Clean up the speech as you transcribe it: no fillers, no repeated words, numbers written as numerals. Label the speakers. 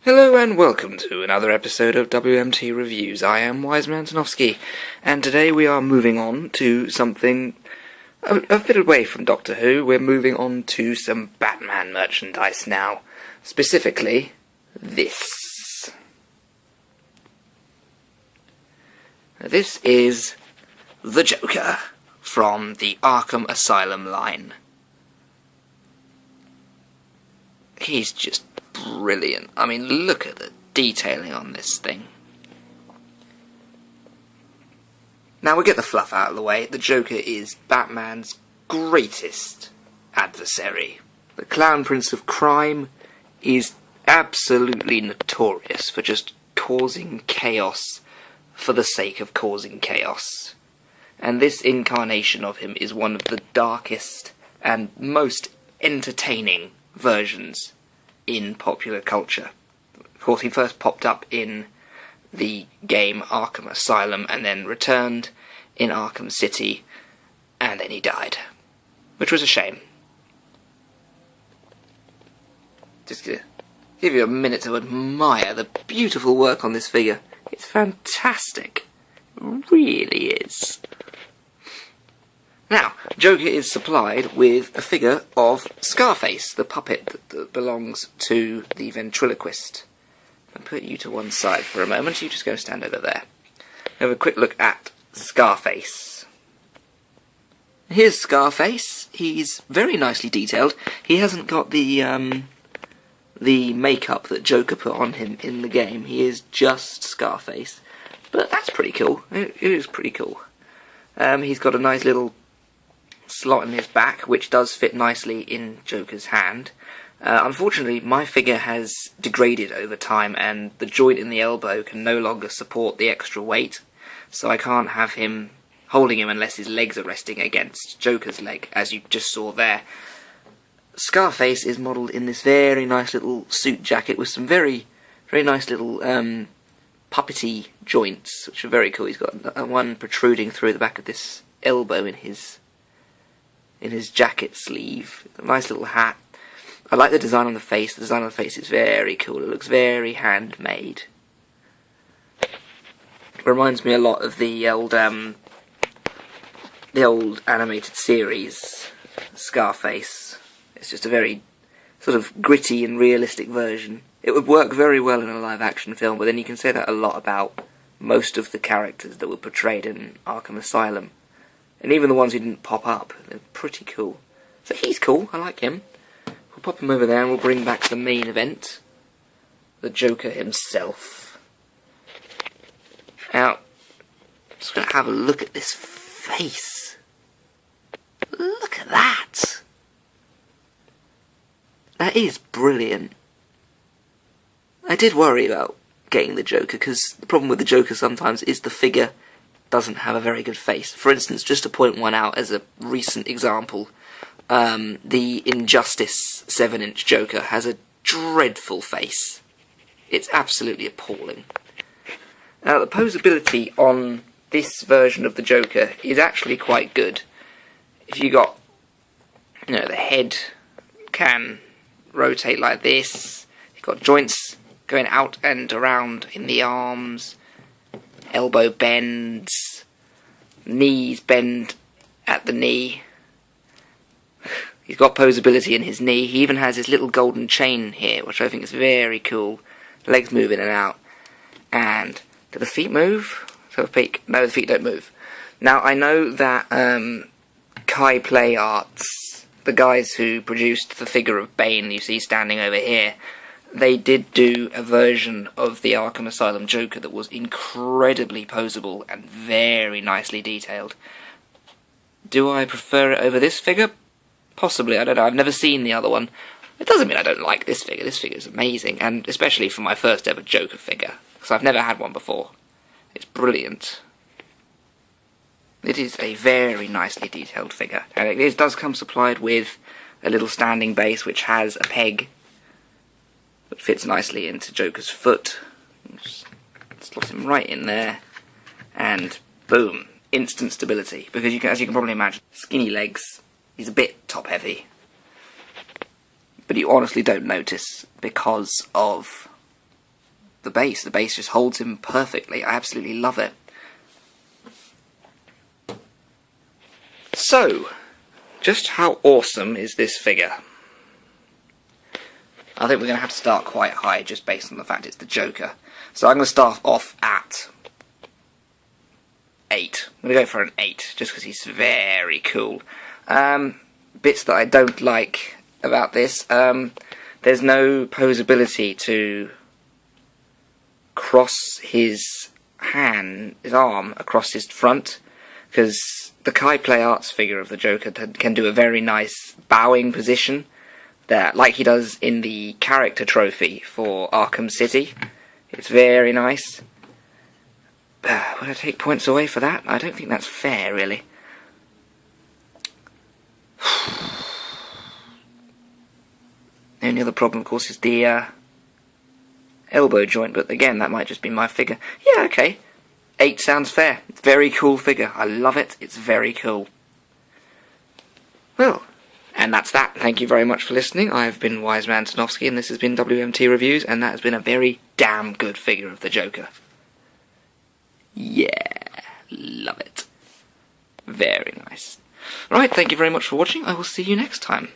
Speaker 1: Hello and welcome to another episode of WMT Reviews. I am Wiseman Antonovsky, and today we are moving on to something a bit away from Doctor Who. We're moving on to some Batman merchandise now. Specifically, this. This is the Joker from the Arkham Asylum line. He's just brilliant. I mean, look at the detailing on this thing. Now we'll get the fluff out of the way. The Joker is Batman's greatest adversary. The Clown Prince of Crime is absolutely notorious for just causing chaos for the sake of causing chaos. And this incarnation of him is one of the darkest and most entertaining versions in popular culture. Of course, he first popped up in the game Arkham Asylum and then returned in Arkham City, and then he died, which was a shame. Just gonna give you a minute to admire the beautiful work on this figure. It's fantastic. It really is. Now, Joker is supplied with a figure of Scarface, the puppet that belongs to the ventriloquist. I'll put you to one side for a moment, you just go stand over there. Have a quick look at Scarface. Here's Scarface. He's very nicely detailed. He hasn't got the makeup that Joker put on him in the game. He is just Scarface. But that's pretty cool. It is pretty cool. He's got a nice little slot in his back, which does fit nicely in Joker's hand. Unfortunately, my figure has degraded over time, and the joint in the elbow can no longer support the extra weight, so I can't have him holding him unless his legs are resting against Joker's leg, as you just saw there. Scarface is modelled in this very nice little suit jacket with some very, very nice little puppety joints, which are very cool. He's got one protruding through the back of this elbow in his jacket sleeve. A nice little hat. I like the design on the face. The design on the face is very cool. It looks very handmade. It reminds me a lot of the old animated series, Scarface. It's just a very sort of gritty and realistic version. It would work very well in a live-action film, but then you can say that a lot about most of the characters that were portrayed in Arkham Asylum. And even the ones who didn't pop up, they're pretty cool. So he's cool, I like him. We'll pop him over there and we'll bring back the main event. The Joker himself. Now, I'm just going to have a look at this face. Look at that! That is brilliant. I did worry about getting the Joker, because the problem with the Joker sometimes is the figure doesn't have a very good face. For instance, just to point one out as a recent example, the Injustice 7-inch Joker has a dreadful face. It's absolutely appalling. Now, the posability on this version of the Joker is actually quite good. If you got, the head can rotate like this, you've got joints going out and around in the arms, elbow bends, knees bend at the knee. He's got posability in his knee. He even has his little golden chain here, which I think is very cool. Legs move in and out. And do the feet move? So the feet, no, the feet don't move. Now, I know that Kai Play Arts, the guys who produced the figure of Bane you see standing over here, they did do a version of the Arkham Asylum Joker that was incredibly posable and very nicely detailed. Do I prefer it over this figure? Possibly, I don't know. I've never seen the other one. It doesn't mean I don't like this figure. This figure is amazing, and especially for my first ever Joker figure, because I've never had one before. It's brilliant. It is a very nicely detailed figure, and it does come supplied with a little standing base which has a peg that fits nicely into Joker's foot. Just slot him right in there, and boom, instant stability. Because as you can probably imagine, skinny legs, he's a bit top heavy. But you honestly don't notice because of the base. The base just holds him perfectly. I absolutely love it. So, just how awesome is this figure? I think we're going to have to start quite high just based on the fact it's the Joker. So I'm going to start off at 8. I'm going to go for an 8, just because he's very cool. Bits that I don't like about this, there's no posability to cross his arm across his front, because the Kai Play Arts figure of the Joker can do a very nice bowing position, there, like he does in the character trophy for Arkham City. It's very nice. Would I take points away for that? I don't think that's fair, really. The only other problem, of course, is the elbow joint, but again, that might just be my figure. Yeah, okay. 8 sounds fair. It's a very cool figure. I love it. It's very cool. Well, and that's that. Thank you very much for listening. I've been Wiseman Tanofsky, and this has been WMT Reviews, and that has been a very damn good figure of the Joker. Yeah, love it. Very nice. Right, thank you very much for watching. I will see you next time.